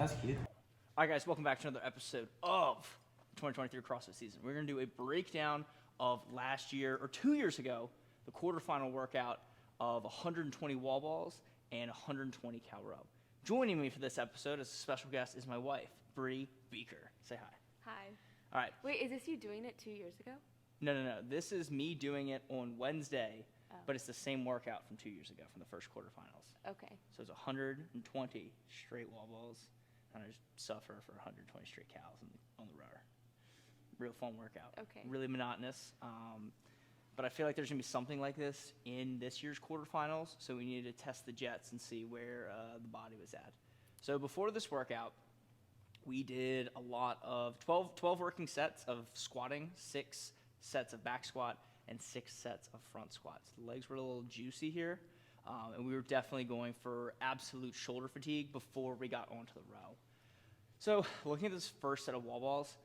That's cute. All right, guys, welcome back to another episode of the 2023 CrossFit season. We're going to do a breakdown of last year, or 2 years ago, the quarterfinal workout of 120 wall balls and 120 cow row. Joining me for this episode as a special guest is my wife, Bree Beaker. Say hi. Hi. All right. Wait, is this you doing it 2 years ago? No. This is me doing it on Wednesday, Oh. but it's the same workout from 2 years ago, from the first quarterfinals. Okay. So it's 120 straight wall balls, and I just suffer for 120 straight cows on the rower. Real fun workout. Okay. Really monotonous. But I feel like there's going to be something like this in this year's quarterfinals, so we needed to test the jets and see where the body was at. So before this workout, we did a lot of 12 working sets of squatting, 6 sets of back squat, and 6 sets of front squats. The legs were a little juicy here, and we were definitely going for absolute shoulder fatigue before we got onto the row. So looking at this first set of wall balls,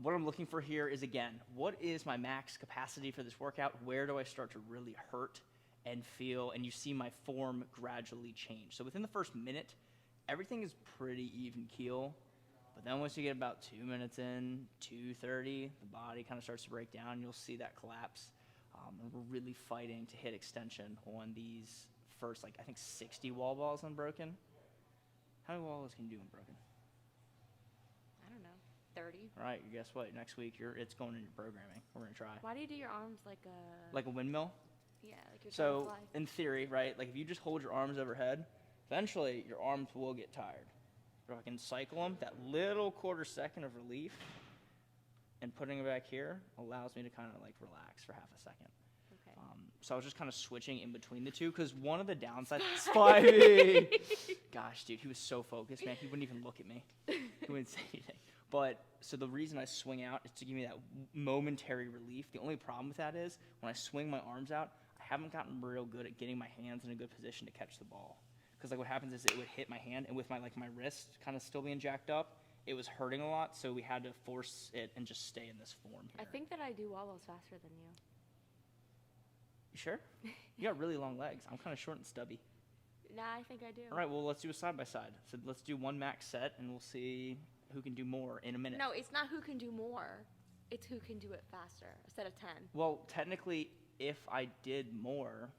what I'm looking for here is, again, what is my max capacity for this workout? Where do I start to really hurt and feel? And you see my form gradually change. So within the first minute, everything is pretty even keel. But then once you get about 2 minutes in, 2:30, the body kind of starts to break down. You'll see that collapse. And we're really fighting to hit extension on these first, I think 60 wall balls unbroken. How many wall balls can you do unbroken? I don't know. 30? All right, guess what? Next week, it's going into programming. We're going to try. Why do you do your arms like a... Like a windmill? Yeah, like you're trying to So, fly. in theory, right, like if you just hold your arms overhead, eventually your arms will get tired. But if I can cycle them, that little quarter second of relief and putting it back here allows me to kind of relax for half a second. Okay. So I was just kind of switching in between the two because one of the downsides... Spivey! Gosh, dude, he was so focused, man. He wouldn't even look at me. He wouldn't say anything. But, so the reason I swing out is to give me that momentary relief. The only problem with that is when I swing my arms out, I haven't gotten real good at getting my hands in a good position to catch the ball. Because what happens is it would hit my hand, and with my wrist kind of still being jacked up, it was hurting a lot, so we had to force it and just stay in this form here. I think that I do wall balls faster than you. You sure? You got really long legs. I'm kind of short and stubby. Nah, I think I do. All right, well, let's do a side-by-side. So let's do one max set, and we'll see who can do more in a minute. No, it's not who can do more. It's who can do it faster, a set of 10. Well, technically, if I did more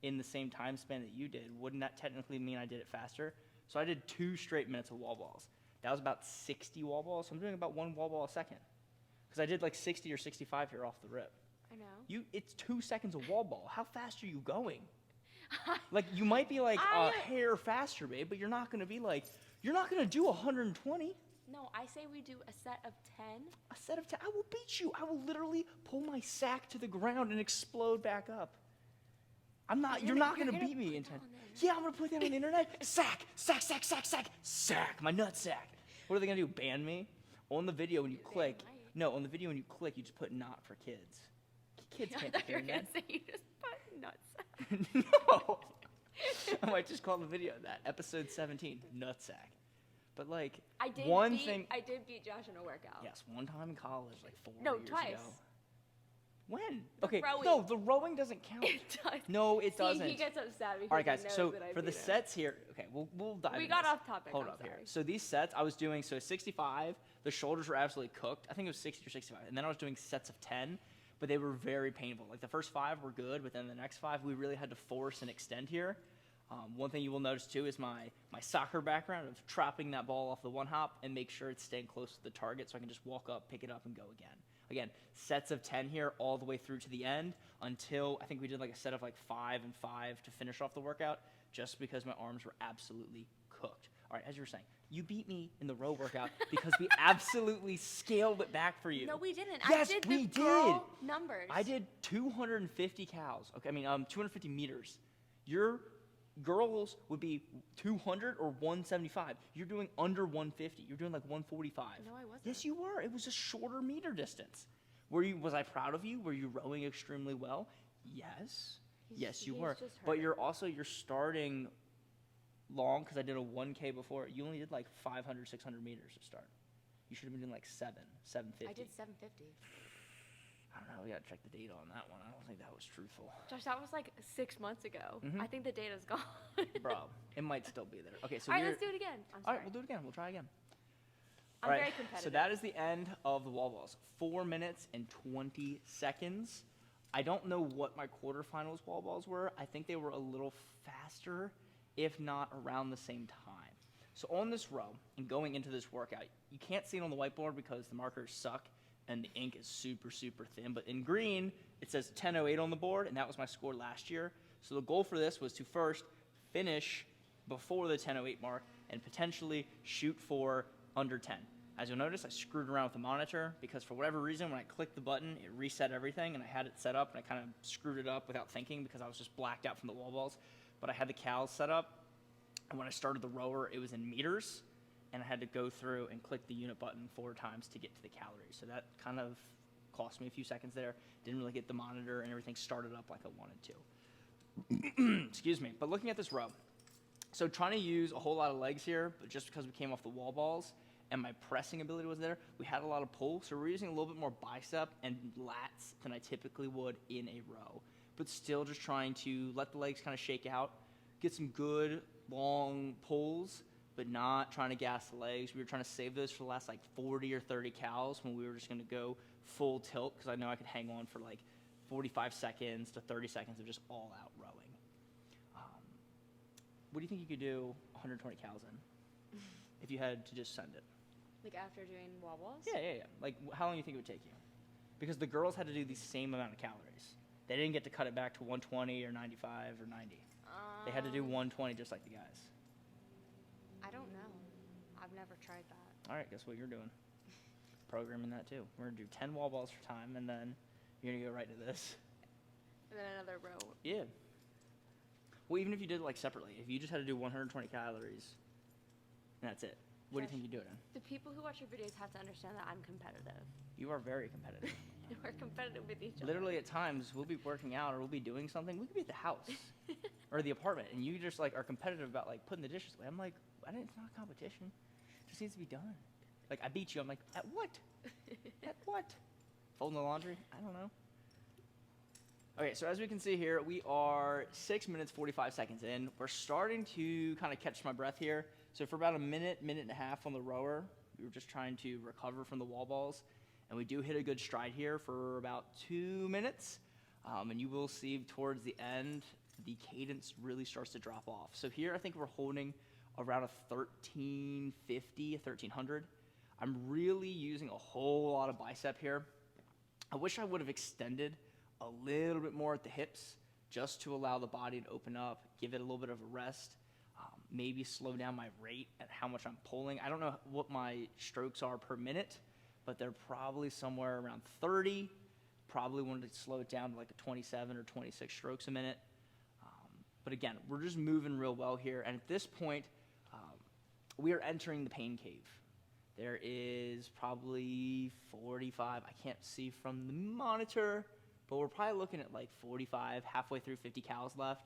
in the same time span that you did, wouldn't that technically mean I did it faster? So I did 2 straight minutes of wall balls. That was about 60 wall balls, so I'm doing about 1 wall ball a second. Because I did 60 or 65 here off the rip. I know. It's 2 seconds of wall ball. How fast are you going? You might be a hair faster, babe, but you're not going to be you're not going to do 120. No, I say we do a set of 10. A set of 10. I will beat you. I will literally pull my sack to the ground and explode back up. You're not going to beat me in 10. Yeah, I'm going to put that on the internet. Sack. My nut sack. What are they going to do? Ban me? On the video when you click. No, on the video when you click, you just put not for kids. Kids can't be hearing that. Say you just put nuts. No. I might just call the video that. Episode 17, nutsack. But I did one thing. I did beat Josh in a workout. Yes, one time in college, 4 No, years twice. ago. When? The Okay, rowing. no, the rowing doesn't count. It does. No, it doesn't. See, he gets upset because All right, guys. he knows So that I for the beat him. sets here, okay, we'll dive. We into got this. off topic, Hold I'm up sorry. here. So these sets, I was doing 65. The shoulders were absolutely cooked. I think it was 60 or 65, and then I was doing sets of 10, but they were very painful. The first 5 were good, but then the next 5 we really had to force and extend here. One thing you will notice too is my soccer background of trapping that ball off the one hop and make sure it's staying close to the target so I can just walk up, pick it up, and go again. Again, sets of 10 here all the way through to the end until I think we did a set of 5 and 5 to finish off the workout just because my arms were absolutely cooked. All right, as you were saying, you beat me in the row workout because we absolutely scaled it back for you. No, we didn't. Yes, I did we the girl did. numbers. I did 250 cows. Okay, 250 meters. Your girls would be 200 or 175. You're doing under 150. You're doing 145. No, I wasn't. Yes, you were. It was a shorter meter distance. Was I proud of you? Were you rowing extremely well? Yes. Yes, you he's were. just But hurt. you're starting long because I did a 1K before. You only did 500, 600 meters to start. You should have been doing 750. I did 750. I don't know. We got to check the data on that one. I don't think that was truthful. Josh, that was like 6 months ago. Mhm. I think the data's gone. Bro, it might still be there. Okay, so All right, let's do it again. I'm All sorry. right, we'll do it again. We'll try again. I'm All right, very competitive. so that is the end of the wall balls. 4 minutes and 20 seconds. I don't know what my quarterfinals wall balls were. I think they were a little faster, if not around the same time. So on this row, and going into this workout, you can't see it on the whiteboard because the markers suck and the ink is super, super thin. But in green, it says 10:08 on the board, and that was my score last year. So the goal for this was to first finish before the 10:08 mark and potentially shoot for under 10. As you'll notice, I screwed around with the monitor because for whatever reason, when I clicked the button, it reset everything, and I had it set up, and I kind of screwed it up without thinking because I was just blacked out from the wall balls. But I had the cals set up, and when I started the rower, it was in meters, and I had to go through and click the unit button 4 times to get to the calories. So that kind of cost me a few seconds there. Didn't really get the monitor and everything started up like I wanted to. Excuse me. But looking at this row, so trying to use a whole lot of legs here, but just because we came off the wall balls and my pressing ability was there, we had a lot of pull, so we're using a little bit more bicep and lats than I typically would in a row. But still just trying to let the legs kind of shake out, get some good long pulls, but not trying to gas the legs. We were trying to save those for the last like 40 or 30 cals when we were just going to go full tilt because I know I could hang on for like 45 seconds to 30 seconds of just all out rowing. What do you think you could do 120 cals in if you had to just send it? Like after doing wall balls? Yeah. Like how long do you think it would take you? Because the girls had to do the same amount of calories. They didn't get to cut it back to 120 or 95 or 90. They had to do 120 just like the guys. I don't know. I've never tried that. All right, guess what you're doing? Programming that too. We're going to do 10 wall balls for time, and then you're going to go right to this. And then another row. Yeah. Well, even if you did it like separately, if you just had to do 120 calories, and that's it, what do you think you'd do it in? The people who watch your videos have to understand that I'm competitive. You are very competitive. We're competitive with each other. Literally, at times, we'll be working out or we'll be doing something. We could be at the house or the apartment, and you just like are competitive about like putting the dishes away. I'm like, it's not a competition. It just needs to be done. Like, I beat you. I'm like, at what? At what? Folding the laundry? I don't know. Okay, so as we can see here, we are 6 minutes, 45 seconds in. We're starting to kind of catch my breath here. So for about a minute, minute and a half on the rower, we were just trying to recover from the wall balls. And we do hit a good stride here for about 2 minutes. And you will see towards the end, the cadence really starts to drop off. So here, I think we're holding around a 1350, 1300. I'm really using a whole lot of bicep here. I wish I would have extended a little bit more at the hips just to allow the body to open up, give it a little bit of a rest, maybe slow down my rate at how much I'm pulling. I don't know what my strokes are per minute, but they're probably somewhere around 30. Probably wanted to slow it down to like a 27 or 26 strokes a minute. But again, we're just moving real well here. And at this point, we are entering the pain cave. There is probably 45, I can't see from the monitor, but we're probably looking at like 45, halfway through 50 cals left.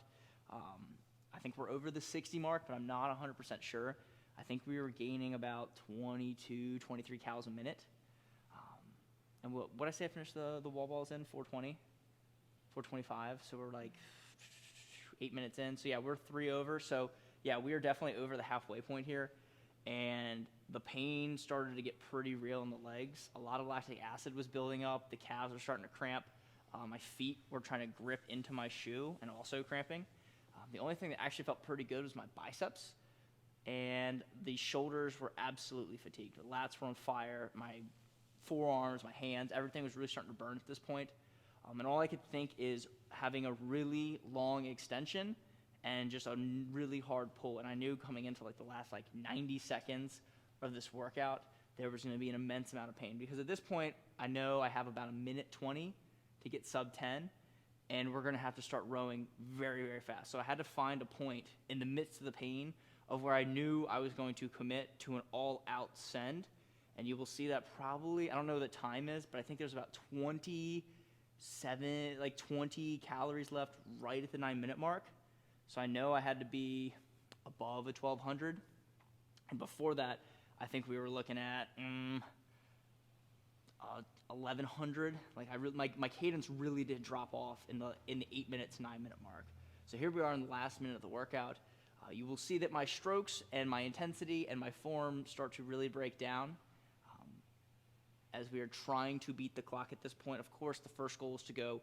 I think we're over the 60 mark, but I'm not 100% sure. I think we were gaining about 22, 23 cals a minute. And what did I say I finished the wall balls in? 420? 425. So we're like 8 minutes in. So yeah, we're 3 over. So yeah, we are definitely over the halfway point here. And the pain started to get pretty real in the legs. A lot of lactic acid was building up. The calves were starting to cramp. My feet were trying to grip into my shoe and also cramping. The only thing that actually felt pretty good was my biceps. And the shoulders were absolutely fatigued. The lats were on fire. My forearms, my hands, everything was really starting to burn at this point. And all I could think is having a really long extension and just a really hard pull. And I knew coming into like the last like 90 seconds of this workout, there was going to be an immense amount of pain. Because at this point, I know I have about a minute 20 to get sub 10. And we're going to have to start rowing very, very fast. So I had to find a point in the midst of the pain of where I knew I was going to commit to an all-out send. And you will see that probably, I don't know what the time is, but I think there's about 20 calories left right at the 9-minute mark. So I know I had to be above a 1200. And before that, I think we were looking at 1100. Like my cadence really did drop off in the 8 minutes 9 minute mark. So here we are in the last minute of the workout. You will see that my strokes and my intensity and my form start to really break down as we are trying to beat the clock at this point. Of course, the first goal is to go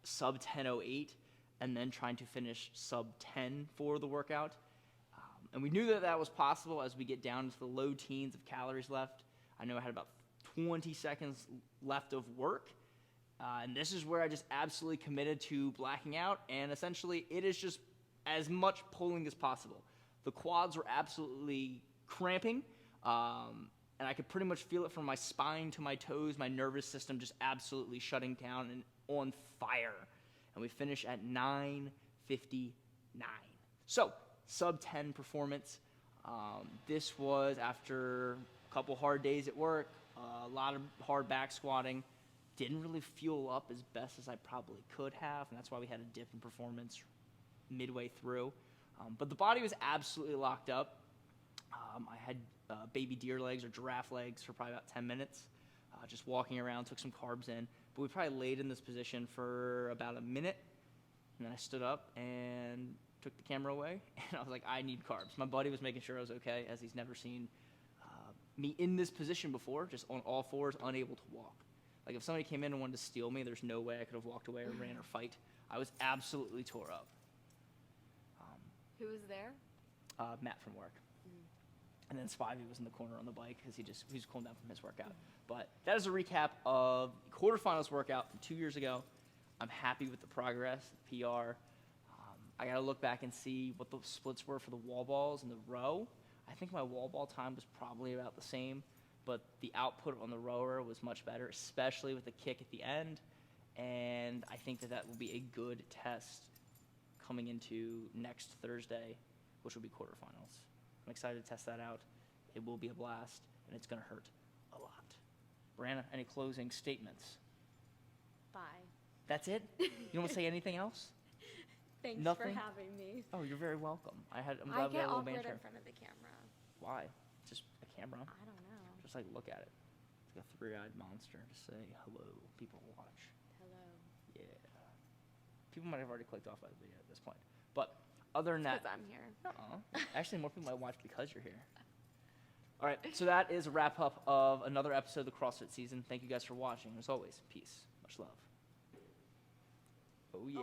sub 10:08 and then trying to finish sub 10 for the workout. And we knew that that was possible as we get down into the low teens of calories left. I know I had about 20 seconds left of work. And this is where I just absolutely committed to blacking out. And essentially, it is just as much pulling as possible. The quads were absolutely cramping. And I could pretty much feel it from my spine to my toes, my nervous system just absolutely shutting down and on fire. And we finish at 9:59. So, sub 10 performance. This was after a couple hard days at work, a lot of hard back squatting. Didn't really fuel up as best as I probably could have, and that's why we had a dip in performance midway through. But the body was absolutely locked up. I had baby deer legs or giraffe legs for probably about 10 minutes, just walking around, took some carbs in. But we probably laid in this position for about a minute, and then I stood up and took the camera away, and I was like, I need carbs. My buddy was making sure I was okay, as he's never seen me in this position before, just on all fours, unable to walk. Like, if somebody came in and wanted to steal me, there's no way I could have walked away or ran or fight. I was absolutely tore up. Who was there? Matt from work. And then Spivey was in the corner on the bike because he was cooling down from his workout. But that is a recap of the quarterfinals workout from 2 years ago. I'm happy with the progress, the PR. I got to look back and see what the splits were for the wall balls and the row. I think my wall ball time was probably about the same, but the output on the rower was much better, especially with the kick at the end. And I think that will be a good test coming into next Thursday, which will be quarterfinals. I'm excited to test that out. It will be a blast, and it's going to hurt a lot. Brianna, any closing statements? Bye. That's it? You don't want to say anything else? Thanks Nothing? for having me. Oh, you're very welcome. I'm glad I we had get a little awkward banter. in front of the camera. Why? Just a camera. I don't know. Just like look at it. It's like a three-eyed monster. Just say hello. People watch. Hello. Yeah. People might have already clicked off by the video at this point. But other than that, Because I'm here. actually more people might watch because you're here. All right, so that is a wrap up of another episode of the CrossFit season. Thank you guys for watching. As always, peace. Much love. Oh yeah.